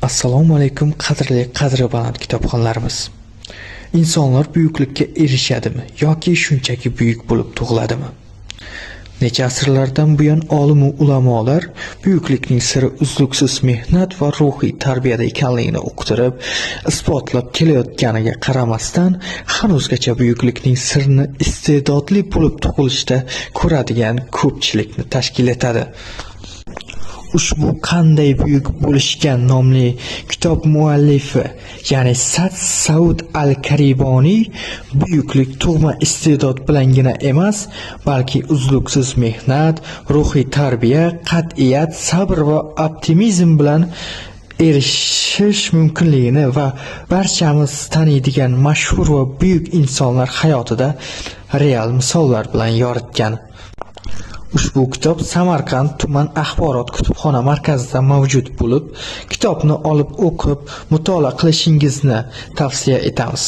Assalomu alaykum qadri baland kitobxonlarimiz. Insonlar buyuklikka erishadimi yoki shunchaki buyuk bo'lib tug'iladimi? Necha asrlardan buyon olim va ulamolar buyuklikning siri uzluksiz mehnat va ruhiy tarbiyada ekanligini uqtirib, isbotlab kelayotganiga qaramasdan, hanuzgacha buyuklikning sirini iste'dodli bo'lib tug'ilishda ko'radigan ko'pchilikni tashkil etadi. Ushbu qanday buyuk bo'lishgan nomli kitob muallifi, ya'ni Saud al-Kariboniy buyuklik tug'ma iste'dod bilangina emas, balki uzluksiz mehnat, ruhiy tarbiya, qat'iyat, sabr va optimizm bilan erishish mumkinligini va barchamiz taniydigan mashhur va buyuk insonlar hayotida real misollar bilan yoritgan. Ushbu kitob Samarqand tuman axborot kutubxona markazida mavjud bo'lib, kitobni olib o'qib, mutolaa qilishingizni tavsiya etamiz.